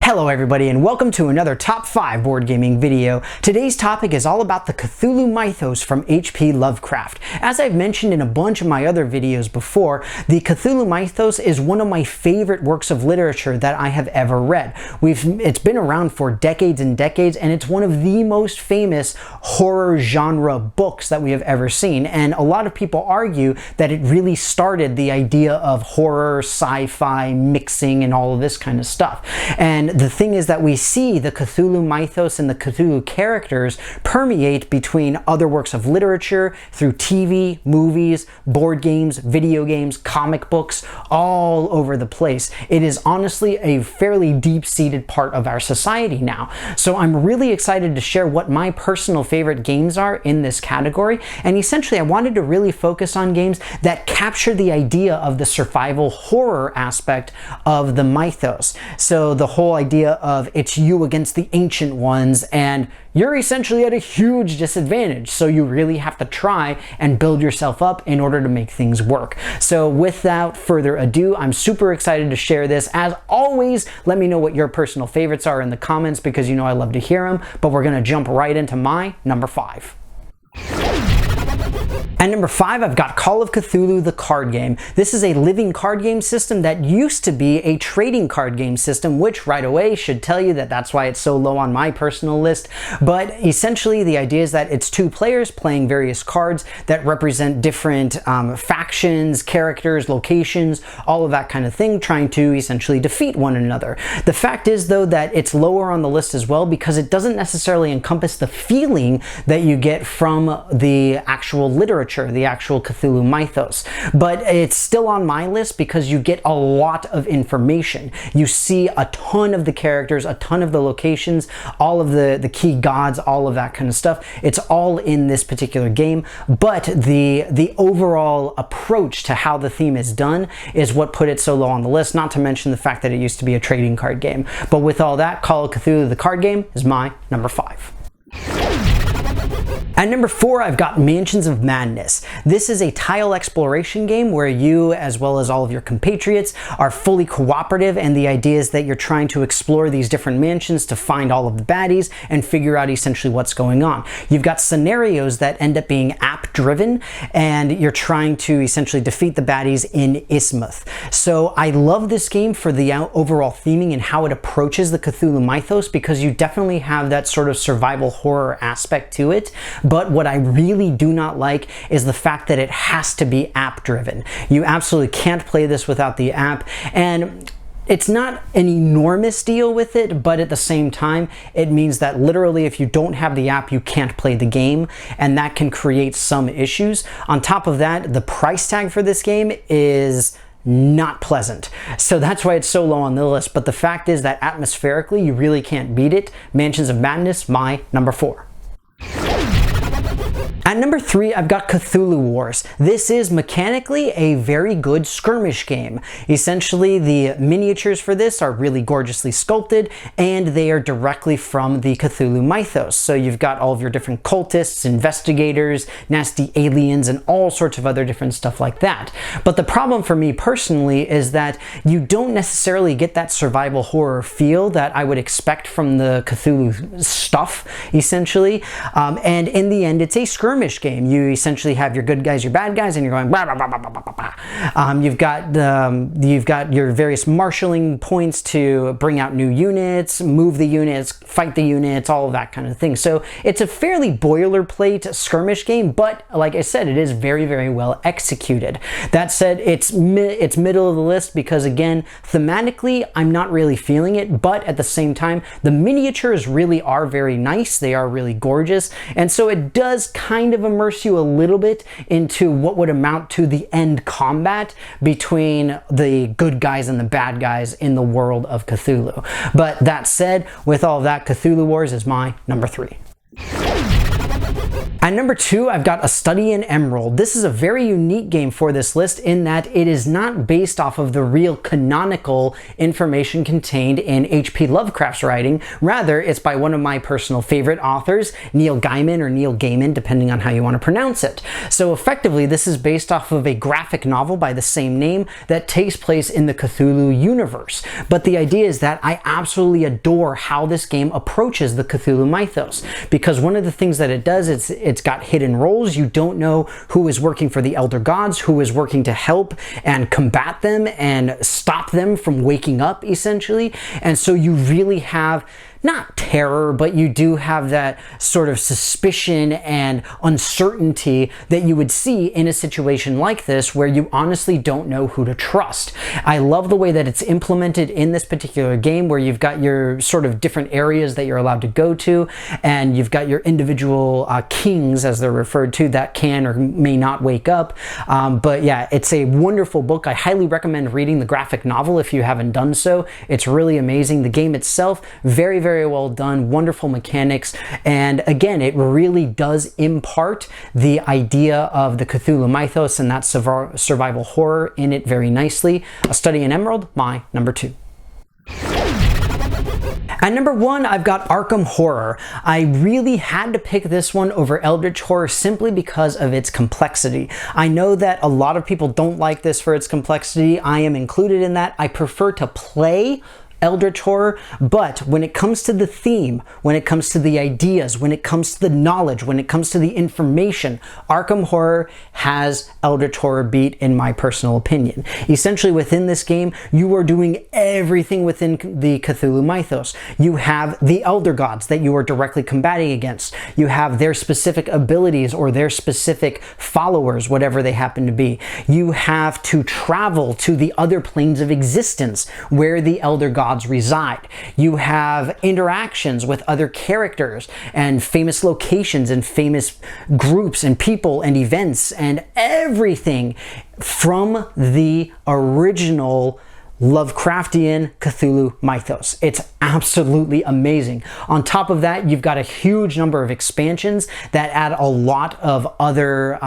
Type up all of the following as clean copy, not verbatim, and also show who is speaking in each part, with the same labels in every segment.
Speaker 1: Hello everybody and welcome to another top 5 board gaming video. Today's topic is all about the Cthulhu Mythos from HP Lovecraft. As I've mentioned in a bunch of my other videos before, the Cthulhu Mythos is one of my favorite works of literature that I have ever read. It's been around for decades and decades, and it's one of the most famous horror genre books that we have ever seen. And a lot of people argue that it really started the idea of horror, sci-fi, mixing, and all of this kind of stuff. And the thing is that we see the Cthulhu Mythos and the Cthulhu characters permeate between other works of literature, through TV, movies, board games, video games, comic books, all over the place. It is honestly a fairly deep-seated part of our society now. So I'm really excited to share what my personal favorite games are in this category. And essentially I wanted to really focus on games that capture the idea of the survival horror aspect of the mythos. So the whole idea of it's you against the ancient ones, and you're essentially at a huge disadvantage, so you really have to try and build yourself up in order to make things work. So without further ado, I'm super excited to share this. As always, let me know what your personal favorites are in the comments, because you know I love to hear them, but we're gonna jump right into my number 5. At number 5, I've got Call of Cthulhu, the card game. This is a living card game system that used to be a trading card game system, which right away should tell you that that's why it's so low on my personal list. But essentially the idea is that it's 2 players playing various cards that represent different factions, characters, locations, all of that kind of thing, trying to essentially defeat one another. The fact is though that it's lower on the list as well because it doesn't necessarily encompass the feeling that you get from the actual literature, the actual Cthulhu Mythos. But it's still on my list because you get a lot of information. You see a ton of the characters, a ton of the locations, all of the key gods, all of that kind of stuff. It's all in this particular game, but the overall approach to how the theme is done is what put it so low on the list, not to mention the fact that it used to be a trading card game. But with all that, Call of Cthulhu, the card game, is my number 5. At number 4, I've got Mansions of Madness. This is a tile exploration game where you, as well as all of your compatriots, are fully cooperative, and the idea is that you're trying to explore these different mansions to find all of the baddies and figure out essentially what's going on. You've got scenarios that end up being app-driven, and you're trying to essentially defeat the baddies in Ismuth. So I love this game for the overall theming and how it approaches the Cthulhu Mythos, because you definitely have that sort of survival horror aspect to it. But what I really do not like is the fact that it has to be app driven. You absolutely can't play this without the app, and it's not an enormous deal with it, but at the same time, it means that literally if you don't have the app, you can't play the game, and that can create some issues. On top of that, the price tag for this game is not pleasant. So that's why it's so low on the list. But the fact is that atmospherically, you really can't beat it. Mansions of Madness, my number 4. At number 3, I've got Cthulhu Wars. This is mechanically a very good skirmish game. Essentially, the miniatures for this are really gorgeously sculpted, and they are directly from the Cthulhu Mythos. So you've got all of your different cultists, investigators, nasty aliens, and all sorts of other different stuff like that. But the problem for me personally is that you don't necessarily get that survival horror feel that I would expect from the Cthulhu stuff, essentially. And in the end, it's a skirmish game. You essentially have your good guys, your bad guys, and you're going blah, blah, blah, blah, blah, blah, blah. You've got your various marshalling points to bring out new units, move the units, fight the units, all of that kind of thing. So it's a fairly boilerplate skirmish game, but like I said, it is very, very well executed. That said, it's middle of the list because, again, thematically, I'm not really feeling it, but at the same time, the miniatures really are very nice. They are really gorgeous, and so it does kind of immerse you a little bit into what would amount to the end combat between the good guys and the bad guys in the world of Cthulhu. But that said, with all of that, Cthulhu Wars is my number 3. At number 2, I've got A Study in Emerald. This is a very unique game for this list in that it is not based off of the real canonical information contained in HP Lovecraft's writing. Rather, it's by one of my personal favorite authors, Neil Gaiman, or Neil Gaiman, depending on how you want to pronounce it. So effectively, this is based off of a graphic novel by the same name that takes place in the Cthulhu universe. But the idea is that I absolutely adore how this game approaches the Cthulhu Mythos, because one of the things that it does is it's got hidden roles. You don't know who is working for the Elder Gods, who is working to help and combat them and stop them from waking up, essentially. And so you really have not terror, but you do have that sort of suspicion and uncertainty that you would see in a situation like this where you honestly don't know who to trust. I love the way that it's implemented in this particular game, where you've got your sort of different areas that you're allowed to go to, and you've got your individual kings, as they're referred to, that can or may not wake up. But yeah, it's a wonderful book. I highly recommend reading the graphic novel if you haven't done so. It's really amazing. The game itself, very well done, wonderful mechanics, and again, it really does impart the idea of the Cthulhu Mythos and that survival horror in it very nicely. A Study in Emerald, my number 2. At number 1, I've got Arkham Horror. I really had to pick this one over Eldritch Horror simply because of its complexity. I know that a lot of people don't like this for its complexity. I am included in that. I prefer to play Eldritch Horror, but when it comes to the theme, when it comes to the ideas, when it comes to the knowledge, when it comes to the information, Arkham Horror has Eldritch Horror beat in my personal opinion. Essentially, within this game, you are doing everything within the Cthulhu Mythos. You have the Elder Gods that you are directly combating against. You have their specific abilities or their specific followers, whatever they happen to be. You have to travel to the other planes of existence where the Elder Gods reside. You have interactions with other characters and famous locations and famous groups and people and events and everything from the original Lovecraftian Cthulhu Mythos. It's absolutely amazing. On top of that, you've got a huge number of expansions that add a lot of other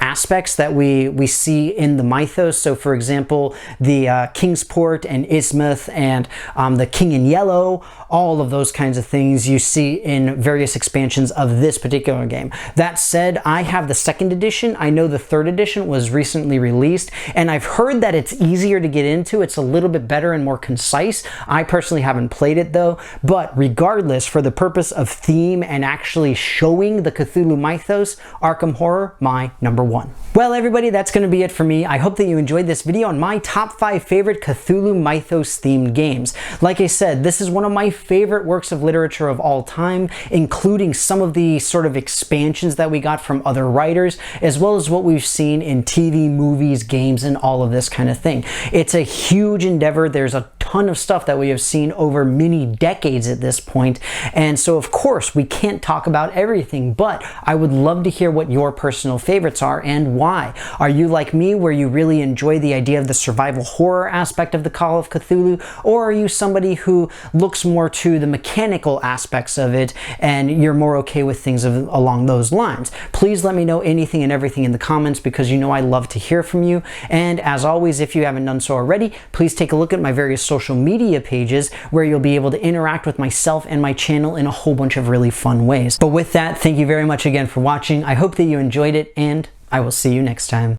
Speaker 1: aspects that we see in the Mythos. So for example, the Kingsport and Ismuth and the King in Yellow, all of those kinds of things you see in various expansions of this particular game. That said, I have the 2nd edition. I know the 3rd edition was recently released, and I've heard that it's easier to get into. It's a little bit better and more concise. I personally haven't played it though, but regardless, for the purpose of theme and actually showing the Cthulhu Mythos, Arkham Horror, my number 1. Well, everybody, that's going to be it for me. I hope that you enjoyed this video on my top 5 favorite Cthulhu Mythos themed games. Like I said, this is one of my favorite works of literature of all time, including some of the sort of expansions that we got from other writers, as well as what we've seen in TV, movies, games, and all of this kind of thing. It's a huge endeavor. There's a ton of stuff that we have seen over many decades at this point, and so of course we can't talk about everything, but I would love to hear what your personal favorites are and why. Are you like me, where you really enjoy the idea of the survival horror aspect of the Call of Cthulhu, or are you somebody who looks more to the mechanical aspects of it and you're more okay with things along those lines? Please let me know anything and everything in the comments, because you know I love to hear from you. And as always, if you haven't done so already, please take a look at my various social media pages where you'll be able to interact with myself and my channel in a whole bunch of really fun ways. But with that, thank you very much again for watching. I hope that you enjoyed it, and I will see you next time.